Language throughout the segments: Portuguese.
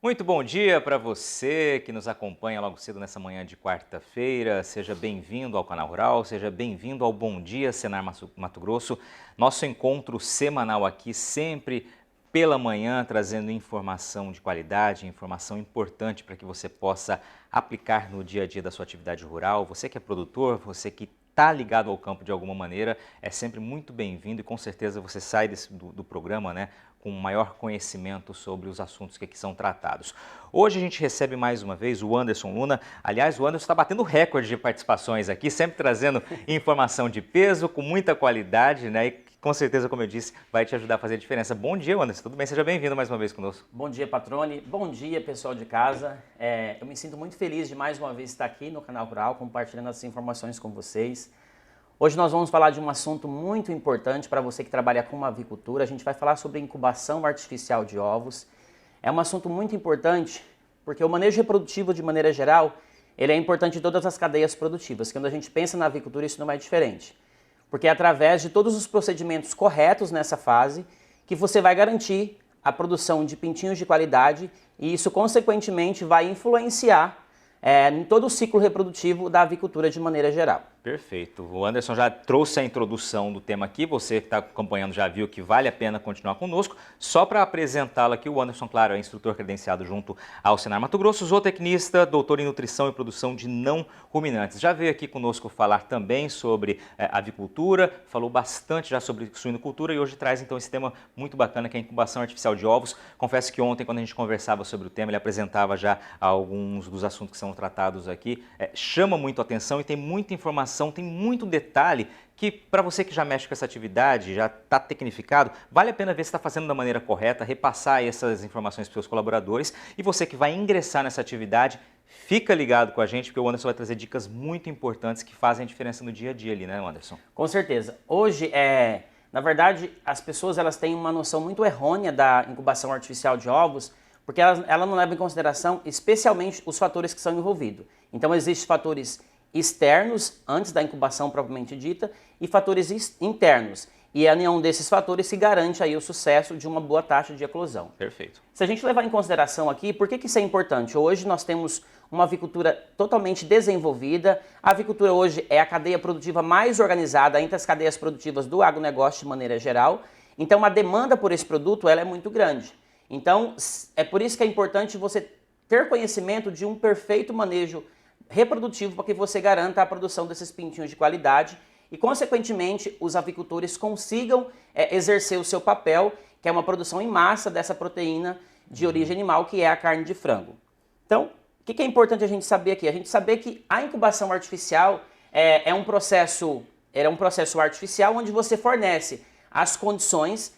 Muito bom dia para você que nos acompanha logo cedo nessa manhã de quarta-feira. Seja bem-vindo ao Canal Rural, seja bem-vindo ao Bom Dia Senar Mato Grosso. Nosso encontro semanal aqui, sempre pela manhã, trazendo informação de qualidade, informação importante para que você possa aplicar no dia a dia da sua atividade rural. Você que é produtor, você que está ligado ao campo de alguma maneira, é sempre muito bem-vindo e com certeza você sai do programa, né, com maior conhecimento sobre os assuntos que aqui são tratados. Hoje a gente recebe mais uma vez o Anderson Luna. Aliás, o Anderson está batendo recorde de participações aqui, sempre trazendo informação de peso, com muita qualidade, né? E com certeza, como eu disse, vai te ajudar a fazer a diferença. Bom dia, Anderson. Tudo bem? Seja bem-vindo mais uma vez conosco. Bom dia, Patrone. Bom dia, pessoal de casa. Eu me sinto muito feliz de mais uma vez estar aqui no Canal Rural, compartilhando essas informações com vocês. Hoje nós vamos falar de um assunto muito importante para você que trabalha com avicultura. A gente vai falar sobre incubação artificial de ovos. É um assunto muito importante porque o manejo reprodutivo, de maneira geral, ele é importante em todas as cadeias produtivas. Quando a gente pensa na avicultura, isso não é diferente. Porque é através de todos os procedimentos corretos nessa fase que você vai garantir a produção de pintinhos de qualidade e isso, consequentemente, vai influenciar em todo o ciclo reprodutivo da avicultura de maneira geral. Perfeito. O Anderson já trouxe a introdução do tema aqui, você que está acompanhando já viu que vale a pena continuar conosco. Só para apresentá-lo aqui, o Anderson, claro, é instrutor credenciado junto ao Senar Mato Grosso, zootecnista, doutor em nutrição e produção de não ruminantes. Já veio aqui conosco falar também sobre avicultura, falou bastante já sobre suinocultura e hoje traz então esse tema muito bacana que é a incubação artificial de ovos. Confesso que ontem, quando a gente conversava sobre o tema, ele apresentava já alguns dos assuntos que são tratados aqui. Chama muito a atenção e tem muita informação, tem muito detalhe que para você que já mexe com essa atividade, já está tecnificado, vale a pena ver se está fazendo da maneira correta, repassar essas informações para os seus colaboradores e você que vai ingressar nessa atividade, fica ligado com a gente porque o Anderson vai trazer dicas muito importantes que fazem a diferença no dia a dia ali, né, Anderson? Com certeza. Hoje, na verdade, as pessoas elas têm uma noção muito errônea da incubação artificial de ovos, porque ela não leva em consideração especialmente os fatores que são envolvidos. Então, existem fatores externos, antes da incubação propriamente dita, e fatores internos. E a nenhum desses fatores se garante aí o sucesso de uma boa taxa de eclosão. Perfeito. Se a gente levar em consideração aqui, por que isso é importante? Hoje nós temos uma avicultura totalmente desenvolvida. A avicultura hoje é a cadeia produtiva mais organizada entre as cadeias produtivas do agronegócio de maneira geral. Então a demanda por esse produto ela é muito grande. Então é por isso que é importante você ter conhecimento de um perfeito manejo reprodutivo para que você garanta a produção desses pintinhos de qualidade e, consequentemente, os avicultores consigam exercer o seu papel, que é uma produção em massa dessa proteína de origem animal, que é a carne de frango. Então, o que é importante a gente saber aqui? A gente saber que a incubação artificial é um processo artificial onde você fornece as condições,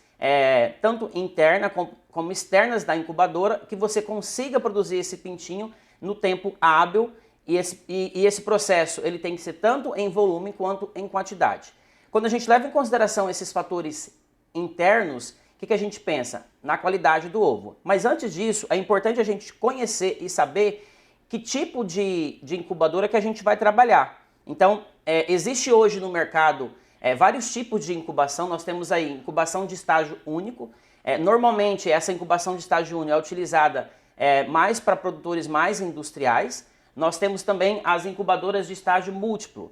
tanto internas como externas da incubadora, que você consiga produzir esse pintinho no tempo hábil. E esse processo ele tem que ser tanto em volume quanto em quantidade. Quando a gente leva em consideração esses fatores internos, o que a gente pensa? Na qualidade do ovo. Mas antes disso, é importante a gente conhecer e saber que tipo de incubadora que a gente vai trabalhar. Então, existe hoje no mercado vários tipos de incubação. Nós temos aí incubação de estágio único. Normalmente, essa incubação de estágio único é utilizada mais para produtores mais industriais. Nós temos também as incubadoras de estágio múltiplo.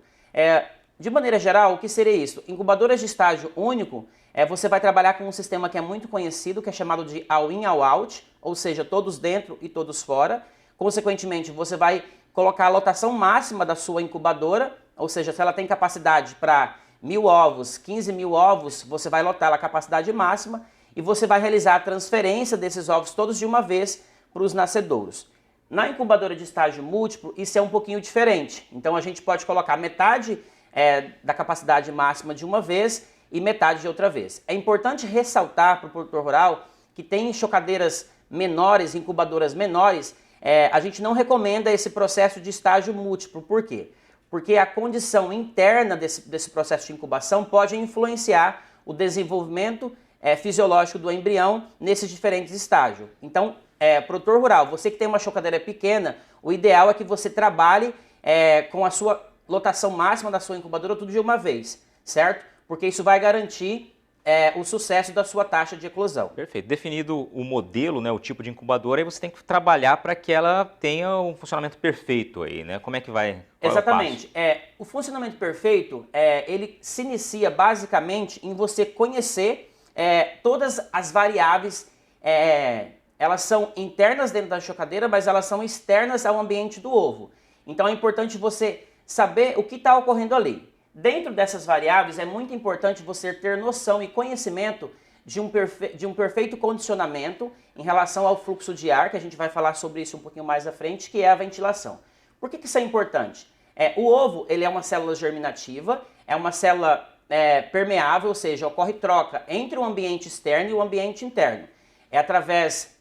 De maneira geral, o que seria isso? Incubadoras de estágio único, você vai trabalhar com um sistema que é muito conhecido, que é chamado de all-in, all-out, ou seja, todos dentro e todos fora. Consequentemente, você vai colocar a lotação máxima da sua incubadora, ou seja, se ela tem capacidade para 1.000 ovos, 15.000 ovos, você vai lotar a capacidade máxima e você vai realizar a transferência desses ovos todos de uma vez para os nascedouros. Na incubadora de estágio múltiplo, isso é um pouquinho diferente. Então, a gente pode colocar metade da capacidade máxima de uma vez e metade de outra vez. É importante ressaltar para o produtor rural que tem chocadeiras menores, incubadoras menores, a gente não recomenda esse processo de estágio múltiplo. Por quê? Porque a condição interna desse processo de incubação pode influenciar o desenvolvimento fisiológico do embrião nesses diferentes estágios. Então, produtor rural, você que tem uma chocadeira pequena, o ideal é que você trabalhe com a sua lotação máxima da sua incubadora tudo de uma vez, certo? Porque isso vai garantir o sucesso da sua taxa de eclosão. Perfeito. Definido o modelo, né, o tipo de incubadora, aí você tem que trabalhar para que ela tenha um funcionamento perfeito aí, né? Como é que vai? Qual Exatamente. é o passo? O funcionamento perfeito, ele se inicia basicamente em você conhecer todas as variáveis, elas são internas dentro da chocadeira, mas elas são externas ao ambiente do ovo. Então é importante você saber o que está ocorrendo ali. Dentro dessas variáveis é muito importante você ter noção e conhecimento de um perfeito condicionamento em relação ao fluxo de ar, que a gente vai falar sobre isso um pouquinho mais à frente, que é a ventilação. Por que isso é importante? O ovo ele é uma célula germinativa, é uma célula permeável, ou seja, ocorre troca entre o ambiente externo e o ambiente interno. É através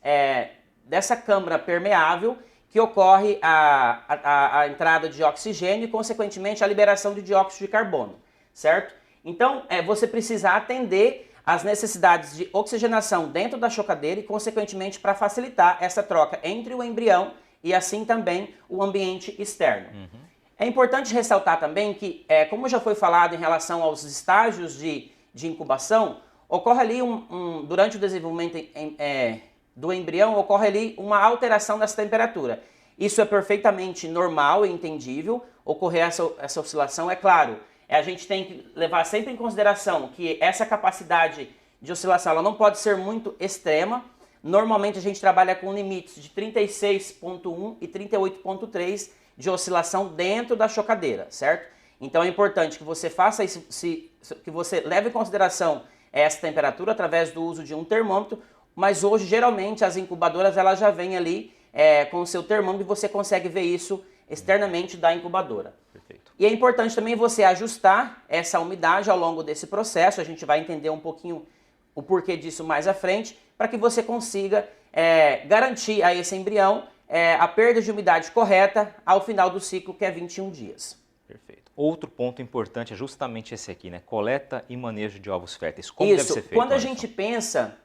dessa câmara permeável que ocorre a entrada de oxigênio e, consequentemente, a liberação de dióxido de carbono, certo? Então, você precisa atender às necessidades de oxigenação dentro da chocadeira e, consequentemente, para facilitar essa troca entre o embrião e, assim, também o ambiente externo. É importante ressaltar também que, como já foi falado em relação aos estágios de incubação, ocorre ali durante o desenvolvimento do embrião, ocorre ali uma alteração dessa temperatura. Isso é perfeitamente normal e entendível, ocorrer essa oscilação, é claro. A gente tem que levar sempre em consideração que essa capacidade de oscilação ela não pode ser muito extrema. Normalmente a gente trabalha com limites de 36,1 e 38,3 de oscilação dentro da chocadeira, certo? Então é importante que você faça isso, que você leve em consideração essa temperatura através do uso de um termômetro, mas hoje geralmente as incubadoras elas já vêm ali com o seu termômetro e você consegue ver isso externamente da incubadora. Perfeito. E é importante também você ajustar essa umidade ao longo desse processo, a gente vai entender um pouquinho o porquê disso mais à frente, para que você consiga garantir a esse embrião a perda de umidade correta ao final do ciclo, que é 21 dias. Perfeito. Outro ponto importante é justamente esse aqui, né? Coleta e manejo de ovos férteis. Como deve ser feito? Quando a gente pensa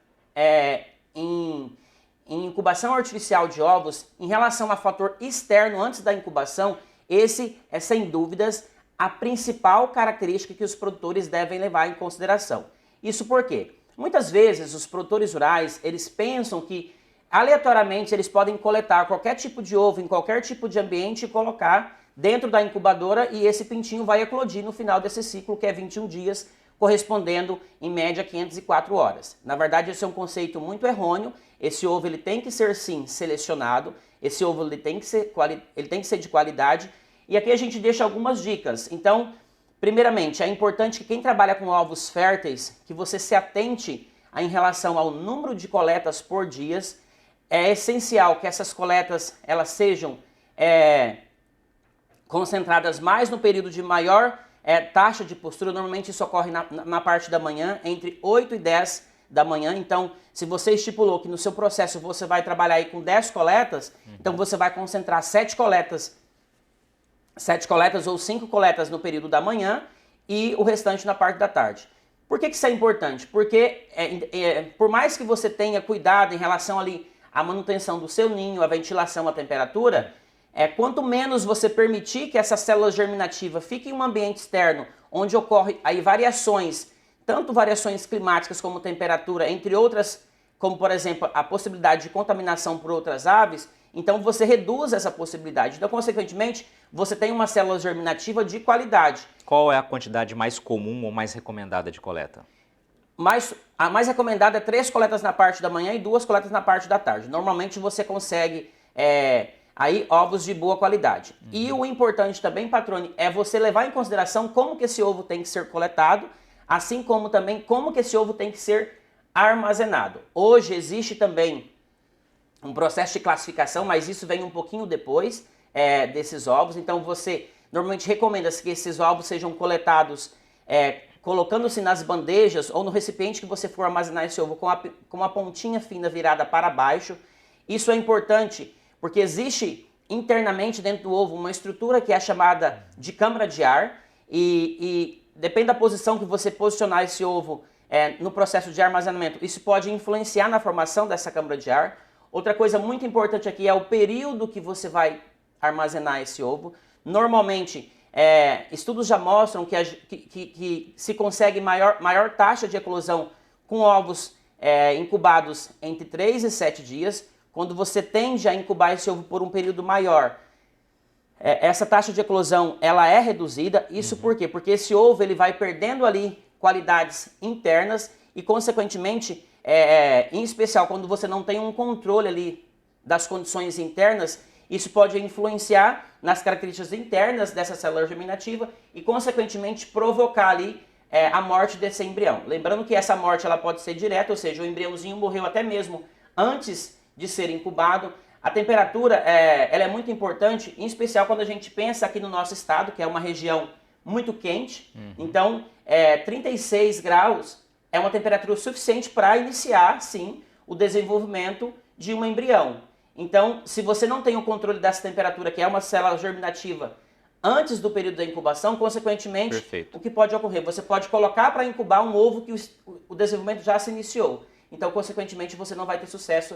em incubação artificial de ovos, em relação a fator externo antes da incubação, esse é sem dúvidas a principal característica que os produtores devem levar em consideração. Isso por quê? Muitas vezes os produtores rurais, eles pensam que aleatoriamente eles podem coletar qualquer tipo de ovo em qualquer tipo de ambiente e colocar dentro da incubadora e esse pintinho vai eclodir no final desse ciclo, que é 21 dias, correspondendo em média 504 horas. Na verdade, esse é um conceito muito errôneo. Esse ovo ele tem que ser sim selecionado, esse ovo ele tem que ser de qualidade. E aqui a gente deixa algumas dicas. Então, primeiramente, é importante que quem trabalha com ovos férteis, que você se atente em relação ao número de coletas por dia. É essencial que essas coletas elas sejam concentradas mais no período de maior taxa de postura. Normalmente isso ocorre na parte da manhã, entre 8 e 10 da manhã. Então, se você estipulou que no seu processo você vai trabalhar aí com 10 coletas, então você vai concentrar 7 coletas ou 5 coletas no período da manhã e o restante na parte da tarde. Por que isso é importante? Porque por mais que você tenha cuidado em relação ali à manutenção do seu ninho, a ventilação, a temperatura, quanto menos você permitir que essa célula germinativa fique em um ambiente externo, onde ocorre aí variações, tanto variações climáticas como temperatura, entre outras, como por exemplo a possibilidade de contaminação por outras aves, então você reduz essa possibilidade. Então, consequentemente, você tem uma célula germinativa de qualidade. Qual é a quantidade mais comum ou mais recomendada de coleta? A mais recomendada é 3 coletas na parte da manhã e 2 coletas na parte da tarde. Normalmente você consegue aí ovos de boa qualidade. E o importante também, Patrone, é você levar em consideração como que esse ovo tem que ser coletado, assim como também como que esse ovo tem que ser armazenado. Hoje existe também um processo de classificação, mas isso vem um pouquinho depois desses ovos. Então você normalmente recomenda-se que esses ovos sejam coletados colocando-se nas bandejas ou no recipiente que você for armazenar esse ovo com a pontinha fina virada para baixo. Isso é importante porque existe internamente dentro do ovo uma estrutura que é chamada de câmara de ar e depende da posição que você posicionar esse ovo no processo de armazenamento, isso pode influenciar na formação dessa câmara de ar. Outra coisa muito importante aqui é o período que você vai armazenar esse ovo. Normalmente, estudos já mostram que se consegue maior taxa de eclosão com ovos incubados entre 3 e 7 dias. Quando você tende a incubar esse ovo por um período maior, essa taxa de eclosão ela é reduzida. Isso por quê? Porque esse ovo ele vai perdendo ali qualidades internas e, consequentemente, em especial quando você não tem um controle ali das condições internas, isso pode influenciar nas características internas dessa célula germinativa e, consequentemente, provocar ali a morte desse embrião. Lembrando que essa morte ela pode ser direta, ou seja, o embriãozinho morreu até mesmo antes de ser incubado. A temperatura ela é muito importante, em especial quando a gente pensa aqui no nosso estado, que é uma região muito quente. Então, 36 graus é uma temperatura suficiente para iniciar, sim, o desenvolvimento de um embrião. Então, se você não tem o controle dessa temperatura, que é uma célula germinativa, antes do período da incubação, consequentemente, Perfeito. o que pode ocorrer? Você pode colocar para incubar um ovo que o desenvolvimento já se iniciou. Então, consequentemente, você não vai ter sucesso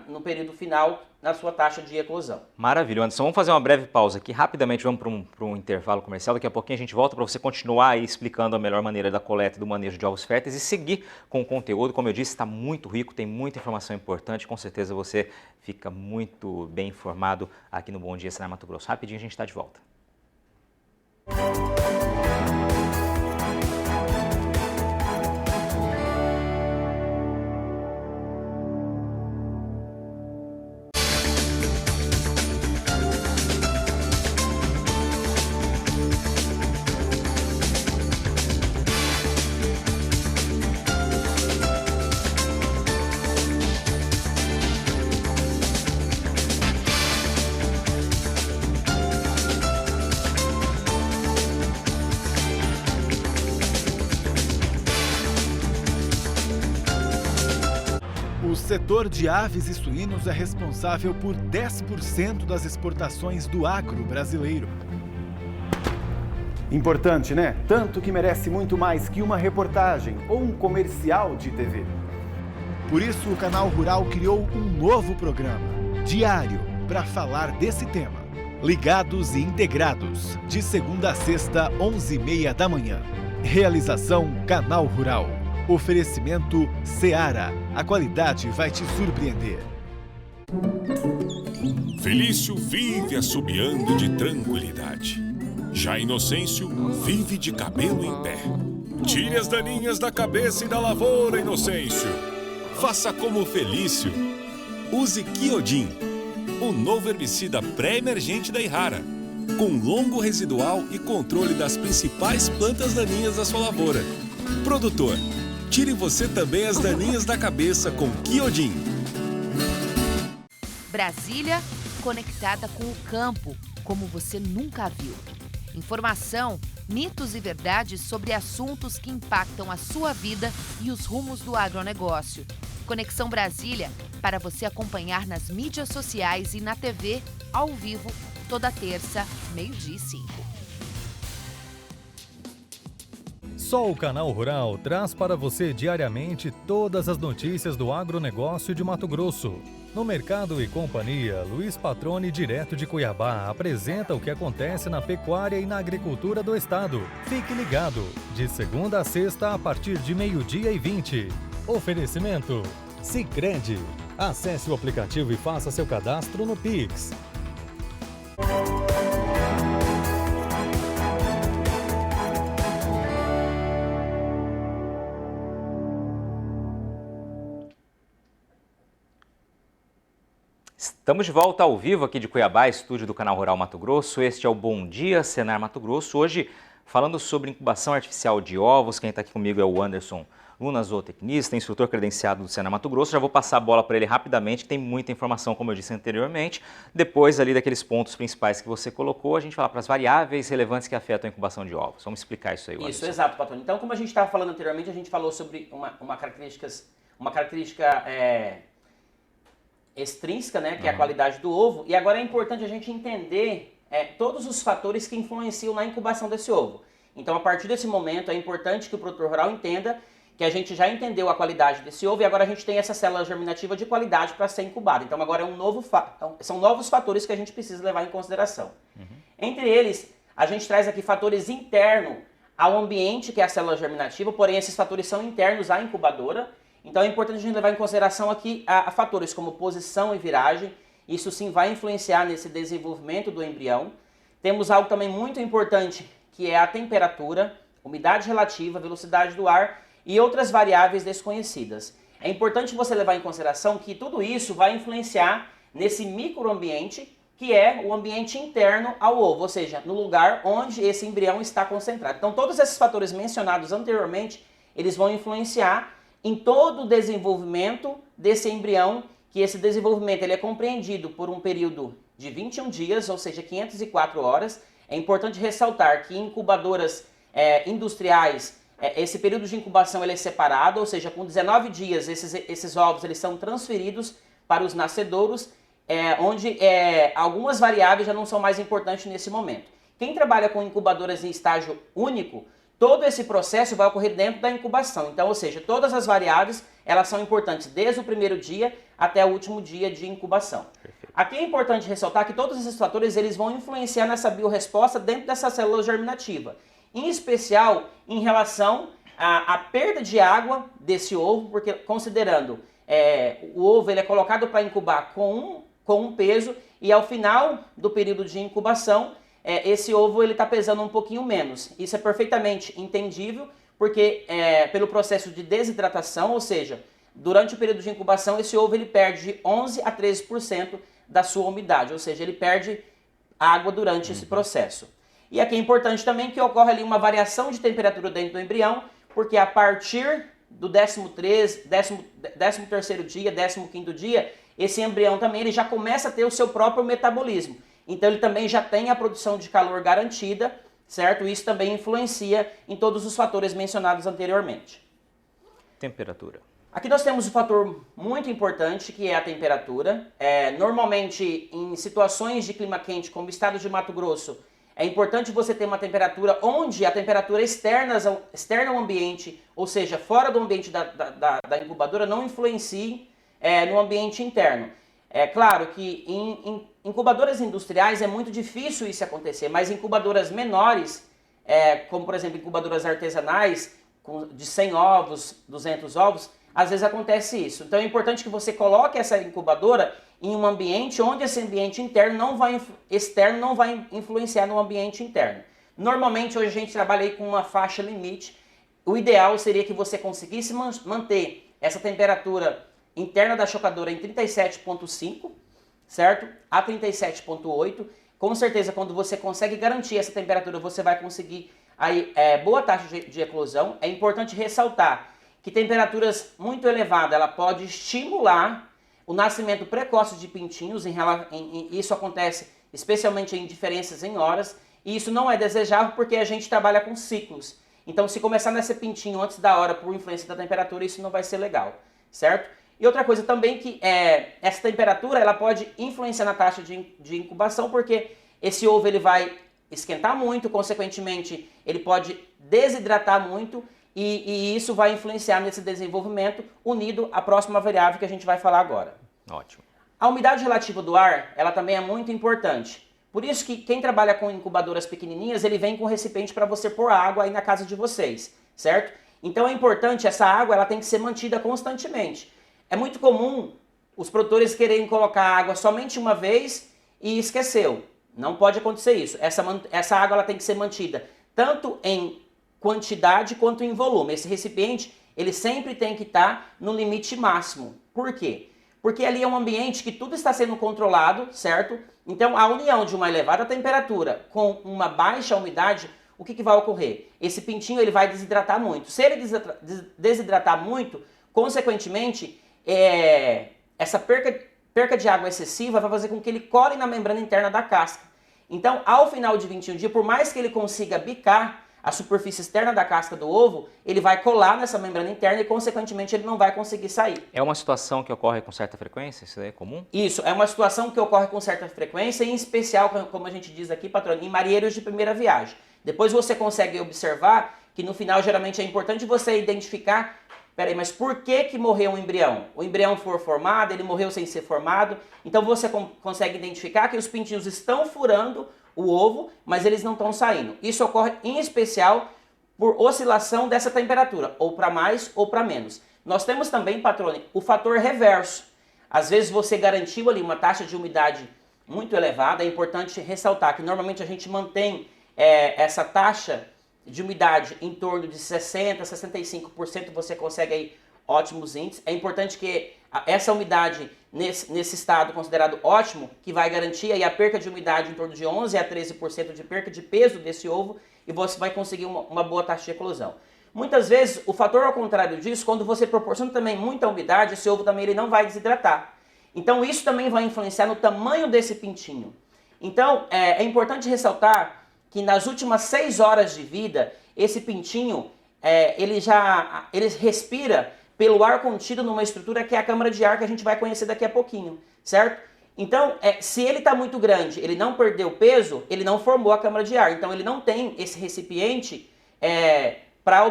no período final na sua taxa de eclosão. Maravilha, Anderson. Vamos fazer uma breve pausa aqui. Rapidamente vamos para um intervalo comercial. Daqui a pouquinho a gente volta para você continuar aí explicando a melhor maneira da coleta e do manejo de ovos férteis e seguir com o conteúdo. Como eu disse, está muito rico, tem muita informação importante. Com certeza você fica muito bem informado aqui no Bom Dia Senar Mato Grosso. Rapidinho a gente está de volta. O setor de aves e suínos é responsável por 10% das exportações do agro brasileiro. Importante, né? Tanto que merece muito mais que uma reportagem ou um comercial de TV. Por isso, o Canal Rural criou um novo programa, diário, para falar desse tema. Ligados e Integrados, de segunda a sexta, 11h30 da manhã. Realização Canal Rural. Oferecimento Seara. A qualidade vai te surpreender. Felício vive assobiando de tranquilidade. Já Inocêncio vive de cabelo em pé. Tire as daninhas da cabeça e da lavoura, Inocêncio. Faça como Felício. Use Quiodin, o novo herbicida pré-emergente da Irrara, com longo residual e controle das principais plantas daninhas da sua lavoura. Produtor, tire você também as daninhas da cabeça com Quiodin. Brasília conectada com o campo, como você nunca viu. Informação, mitos e verdades sobre assuntos que impactam a sua vida e os rumos do agronegócio. Conexão Brasília, para você acompanhar nas mídias sociais e na TV, ao vivo, toda terça, 12h05. Só o Canal Rural traz para você diariamente todas as notícias do agronegócio de Mato Grosso. No Mercado e Companhia, Luiz Patroni, direto de Cuiabá, apresenta o que acontece na pecuária e na agricultura do estado. Fique ligado, de segunda a sexta, a partir de 12h20. Oferecimento Sicredi. Acesse o aplicativo e faça seu cadastro no Pix. Estamos de volta ao vivo aqui de Cuiabá, estúdio do Canal Rural Mato Grosso. Este é o Bom Dia Senar Mato Grosso. Hoje, falando sobre incubação artificial de ovos. Quem está aqui comigo é o Anderson Luna, zootecnista, instrutor credenciado do Senar Mato Grosso. Já vou passar a bola para ele rapidamente, que tem muita informação, como eu disse anteriormente. Depois ali daqueles pontos principais que você colocou, a gente fala para as variáveis relevantes que afetam a incubação de ovos. Vamos explicar isso aí, Anderson. Isso, exato, Patrônio. Então, como a gente estava falando anteriormente, a gente falou sobre uma característica extrínseca, né, que é a qualidade do ovo. E agora é importante a gente entender todos os fatores que influenciam na incubação desse ovo. Então, a partir desse momento, é importante que o produtor rural entenda que a gente já entendeu a qualidade desse ovo e agora a gente tem essa célula germinativa de qualidade para ser incubada. Então, agora são novos fatores que a gente precisa levar em consideração. Entre eles, a gente traz aqui fatores internos ao ambiente, que é a célula germinativa, porém esses fatores são internos à incubadora. Então é importante a gente levar em consideração aqui a fatores como posição e viragem. Isso sim vai influenciar nesse desenvolvimento do embrião. Temos algo também muito importante, que é a temperatura, umidade relativa, velocidade do ar e outras variáveis desconhecidas. É importante você levar em consideração que tudo isso vai influenciar nesse microambiente, que é o ambiente interno ao ovo, ou seja, no lugar onde esse embrião está concentrado. Então todos esses fatores mencionados anteriormente, eles vão influenciar em todo o desenvolvimento desse embrião, que esse desenvolvimento ele é compreendido por um período de 21 dias, ou seja, 504 horas. É importante ressaltar que em incubadoras industriais, esse período de incubação ele é separado, ou seja, com 19 dias esses ovos eles são transferidos para os nascedouros, onde algumas variáveis já não são mais importantes nesse momento. Quem trabalha com incubadoras em estágio único, todo esse processo vai ocorrer dentro da incubação. Então, ou seja, todas as variáveis elas são importantes desde o primeiro dia até o último dia de incubação. Perfeito. Aqui é importante ressaltar que todos esses fatores eles vão influenciar nessa biorresposta dentro dessa célula germinativa. Em especial em relação à perda de água desse ovo, porque considerando o ovo ele é colocado para incubar com um peso e ao final do período de incubação esse ovo ele está pesando um pouquinho menos. Isso é perfeitamente entendível porque pelo processo de desidratação, ou seja, durante o período de incubação esse ovo ele perde de 11 a 13% da sua umidade, ou seja, ele perde água durante esse processo. E aqui é importante também que ocorre ali uma variação de temperatura dentro do embrião, porque a partir do 13º dia, 15º dia, esse embrião também ele já começa a ter o seu próprio metabolismo. Então ele também já tem a produção de calor garantida, certo? Isso também influencia em todos os fatores mencionados anteriormente. Temperatura. Aqui nós temos um fator muito importante, que é a temperatura. Normalmente, em situações de clima quente, como o estado de Mato Grosso, é importante você ter uma temperatura onde a temperatura externa ao ambiente, ou seja, fora do ambiente da incubadora, não influencie no ambiente interno. É claro que em incubadoras industriais é muito difícil isso acontecer, mas em incubadoras menores, como por exemplo incubadoras artesanais, de 100 ovos, 200 ovos, às vezes acontece isso. Então é importante que você coloque essa incubadora em um ambiente onde esse ambiente externo não vai influenciar no ambiente interno. Normalmente hoje a gente trabalha aí com uma faixa limite. O ideal seria que você conseguisse manter essa temperatura interna da chocadora em 37,5, certo? A 37,8. Com certeza quando você consegue garantir essa temperatura você vai conseguir aí, boa taxa de eclosão. É importante ressaltar que temperaturas muito elevadas ela pode estimular o nascimento precoce de pintinhos, isso acontece especialmente em diferenças em horas, e isso não é desejável porque a gente trabalha com ciclos. Então se começar a nascer pintinho antes da hora por influência da temperatura, isso não vai ser legal, certo? E outra coisa também que essa temperatura ela pode influenciar na taxa de incubação, porque esse ovo ele vai esquentar muito, consequentemente ele pode desidratar muito, e isso vai influenciar nesse desenvolvimento, unido à próxima variável que a gente vai falar agora. Ótimo. A umidade relativa do ar, ela também é muito importante. Por isso que quem trabalha com incubadoras pequenininhas, ele vem com recipiente para você pôr água aí na casa de vocês, certo? Então é importante, essa água ela tem que ser mantida constantemente. É muito comum os produtores quererem colocar água somente uma vez e esqueceu. Não pode acontecer isso. Essa água ela tem que ser mantida tanto em quantidade quanto em volume. Esse recipiente, ele sempre tem que estar no limite máximo. Por quê? Porque ali é um ambiente que tudo está sendo controlado, certo? Então, a união de uma elevada temperatura com uma baixa umidade, o que vai ocorrer? Esse pintinho ele vai desidratar muito. Se ele desidratar muito, consequentemente, essa perca de água excessiva vai fazer com que ele cole na membrana interna da casca. Então, ao final de 21 dias, por mais que ele consiga bicar a superfície externa da casca do ovo, ele vai colar nessa membrana interna e, consequentemente, ele não vai conseguir sair. É uma situação que ocorre com certa frequência? Isso é comum? Isso, é uma situação que ocorre com certa frequência, em especial, como a gente diz aqui, patrão, em marinheiros de primeira viagem. Depois você consegue observar que, no final, geralmente é importante você identificar, peraí, mas por que morreu um embrião? O embrião foi formado, ele morreu sem ser formado, então você consegue identificar que os pintinhos estão furando o ovo, mas eles não estão saindo. Isso ocorre em especial por oscilação dessa temperatura, ou para mais ou para menos. Nós temos também, patrone, o fator reverso. Às vezes você garantiu ali uma taxa de umidade muito elevada, é importante ressaltar que normalmente a gente mantém essa taxa de umidade em torno de 60%, 65%, você consegue aí ótimos índices. É importante que essa umidade nesse estado considerado ótimo, que vai garantir aí a perca de umidade em torno de 11% a 13% de perca de peso desse ovo, e você vai conseguir uma boa taxa de eclosão. Muitas vezes, o fator ao contrário disso, quando você proporciona também muita umidade, esse ovo também ele não vai desidratar. Então isso também vai influenciar no tamanho desse pintinho. Então é importante ressaltar que nas últimas 6 horas de vida, esse pintinho, ele respira pelo ar contido numa estrutura que é a câmara de ar, que a gente vai conhecer daqui a pouquinho, certo? Então, se ele está muito grande, ele não perdeu peso, ele não formou a câmara de ar. Então ele não tem esse recipiente para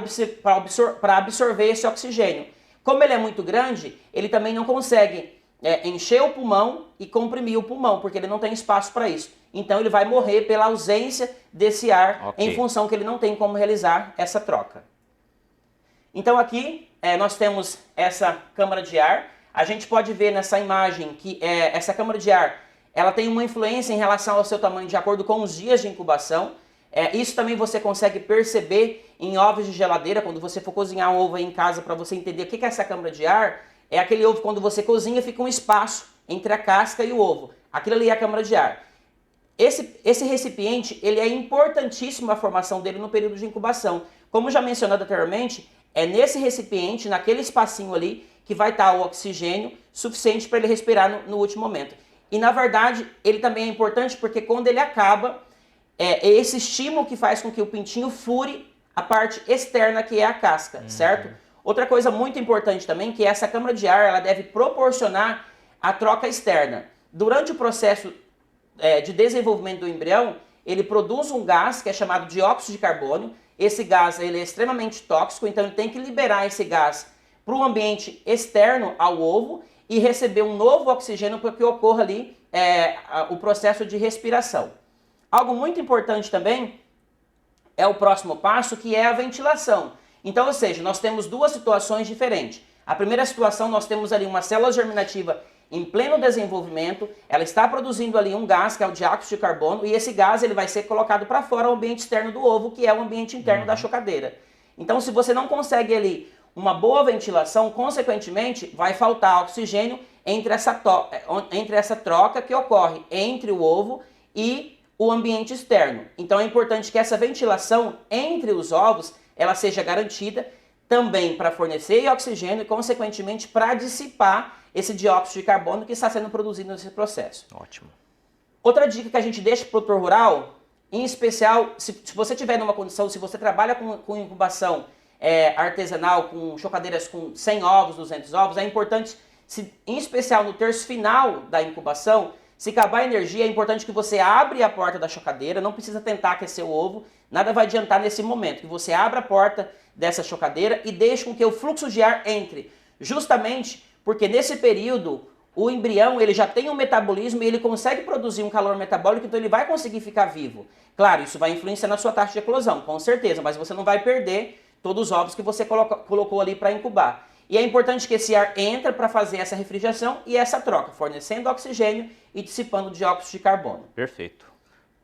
absorver esse oxigênio. Como ele é muito grande, ele também não consegue encher o pulmão e comprimir o pulmão, porque ele não tem espaço para isso. Então ele vai morrer pela ausência desse ar, em função que ele não tem como realizar essa troca. Então aqui nós temos essa câmara de ar. A gente pode ver nessa imagem que essa câmara de ar ela tem uma influência em relação ao seu tamanho de acordo com os dias de incubação. Isso também você consegue perceber em ovos de geladeira, quando você for cozinhar um ovo aí em casa, para você entender o que é essa câmara de ar. É aquele ovo, quando você cozinha, fica um espaço entre a casca e o ovo. Aquilo ali é a câmara de ar. Esse recipiente, ele é importantíssimo a formação dele no período de incubação. Como já mencionado anteriormente, é nesse recipiente, naquele espacinho ali, que vai estar o oxigênio suficiente para ele respirar no último momento. E na verdade, ele também é importante porque quando ele acaba, é esse estímulo que faz com que o pintinho fure a parte externa, que é a casca, certo? Outra coisa muito importante também, que essa câmara de ar, ela deve proporcionar a troca externa. Durante o processo de desenvolvimento do embrião, ele produz um gás que é chamado dióxido de carbono. Esse gás ele é extremamente tóxico, então ele tem que liberar esse gás para o ambiente externo ao ovo e receber um novo oxigênio para que ocorra ali o processo de respiração. Algo muito importante também é o próximo passo, que é a ventilação. Então, ou seja, nós temos duas situações diferentes. A primeira situação, nós temos ali uma célula germinativa em pleno desenvolvimento, ela está produzindo ali um gás, que é o dióxido de carbono, e esse gás ele vai ser colocado para fora, ao ambiente externo do ovo, que é o ambiente interno da chocadeira. Então, se você não consegue ali uma boa ventilação, consequentemente, vai faltar oxigênio entre essa troca que ocorre entre o ovo e o ambiente externo. Então, é importante que essa ventilação entre os ovos ela seja garantida também para fornecer oxigênio e, consequentemente, para dissipar esse dióxido de carbono que está sendo produzido nesse processo. Ótimo. Outra dica que a gente deixa para o produtor rural, em especial, se você tiver numa condição, se você trabalha com incubação artesanal, com chocadeiras com 100 ovos, 200 ovos, é importante, em especial no terço final da incubação, se acabar a energia, é importante que você abra a porta da chocadeira, não precisa tentar aquecer o ovo, nada vai adiantar nesse momento, que você abra a porta dessa chocadeira e deixe com que o fluxo de ar entre, justamente porque nesse período o embrião ele já tem um metabolismo e ele consegue produzir um calor metabólico, então ele vai conseguir ficar vivo. Claro, isso vai influenciar na sua taxa de eclosão, com certeza, mas você não vai perder todos os ovos que você colocou ali para incubar. E é importante que esse ar entre para fazer essa refrigeração e essa troca, fornecendo oxigênio e dissipando dióxido de carbono. Perfeito.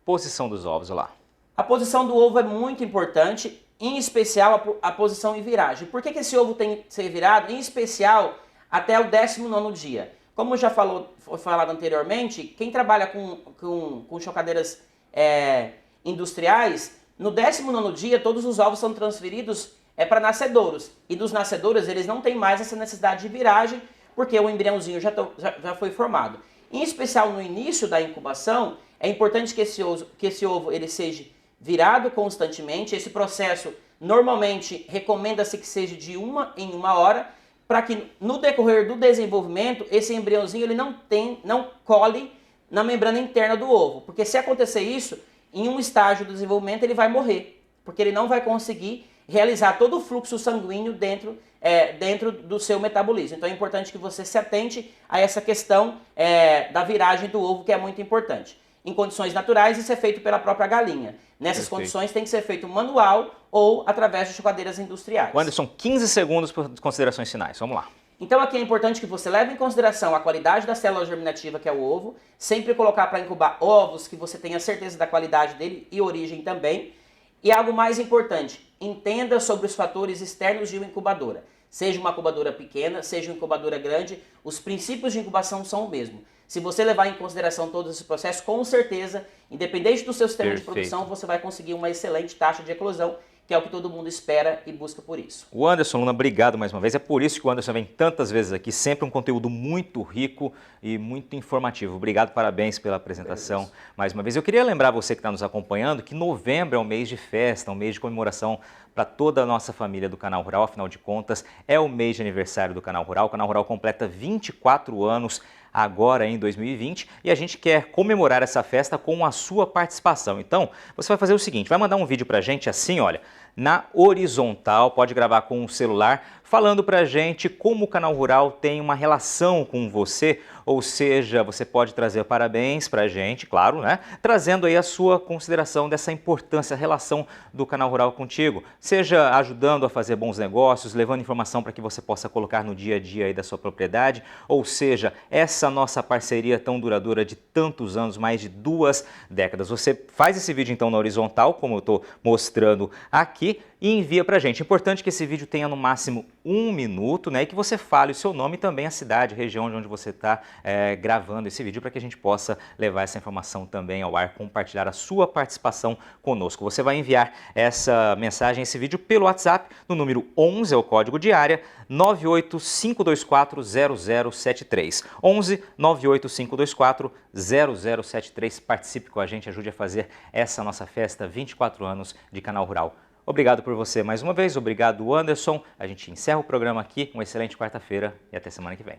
Posição dos ovos, olha lá. A posição do ovo é muito importante, em especial a posição em viragem. Por que esse ovo tem que ser virado? Em especial até o 19º dia. Como já foi falado anteriormente, quem trabalha com chocadeiras industriais, no 19º dia todos os ovos são transferidos para nascedouros. E dos nascedouros eles não têm mais essa necessidade de viragem, porque o embriãozinho já foi formado. Em especial no início da incubação, é importante que esse ovo ele seja virado constantemente. Esse processo normalmente recomenda-se que seja de 1 em 1 hora, para que no decorrer do desenvolvimento esse embriãozinho ele não cole na membrana interna do ovo. Porque se acontecer isso, em um estágio do desenvolvimento ele vai morrer, porque ele não vai conseguir realizar todo o fluxo sanguíneo dentro do seu metabolismo. Então é importante que você se atente a essa questão da viragem do ovo, que é muito importante. em condições naturais e ser feito pela própria galinha. Nessas Perfeito. condições tem que ser feito manual ou através de choquadeiras industriais. Anderson, 15 segundos para considerações finais. Vamos lá. Então aqui é importante que você leve em consideração a qualidade da célula germinativa, que é o ovo, sempre colocar para incubar ovos que você tenha certeza da qualidade dele e origem também. E algo mais importante, entenda sobre os fatores externos de uma incubadora. Seja uma incubadora pequena, seja uma incubadora grande, os princípios de incubação são o mesmo. Se você levar em consideração todo esse processo, com certeza, independente do seu sistema de produção, você vai conseguir uma excelente taxa de eclosão, que é o que todo mundo espera e busca por isso. O Anderson Luna, obrigado mais uma vez. É por isso que o Anderson vem tantas vezes aqui, sempre um conteúdo muito rico e muito informativo. Obrigado, parabéns pela apresentação mais uma vez. Eu queria lembrar você que está nos acompanhando que novembro é um mês de festa, um mês de comemoração para toda a nossa família do Canal Rural. Afinal de contas, é o mês de aniversário do Canal Rural. O Canal Rural completa 24 anos agora em 2020 e a gente quer comemorar essa festa com a sua participação. Então, você vai fazer o seguinte, vai mandar um vídeo pra gente assim, olha, na horizontal, pode gravar com o celular, falando pra gente como o Canal Rural tem uma relação com você, ou seja, você pode trazer parabéns pra gente, claro, né? Trazendo aí a sua consideração dessa importância, a relação do Canal Rural contigo, seja ajudando a fazer bons negócios, levando informação para que você possa colocar no dia a dia aí da sua propriedade, ou seja, essa nossa parceria tão duradoura de tantos anos, mais de 2 décadas. Você faz esse vídeo então na horizontal, como eu estou mostrando aqui, e envia pra gente. Importante que esse vídeo tenha no máximo 1 minuto, né? E que você fale o seu nome e também a cidade, região de onde você está gravando esse vídeo, para que a gente possa levar essa informação também ao ar, compartilhar a sua participação conosco. Você vai enviar essa mensagem, esse vídeo pelo WhatsApp, no número 11, é o código de área, 985240073. 11 985240073. Participe com a gente, ajude a fazer essa nossa festa, 24 anos de Canal Rural. Obrigado por você mais uma vez, obrigado Anderson. A gente encerra o programa aqui, uma excelente quarta-feira e até semana que vem.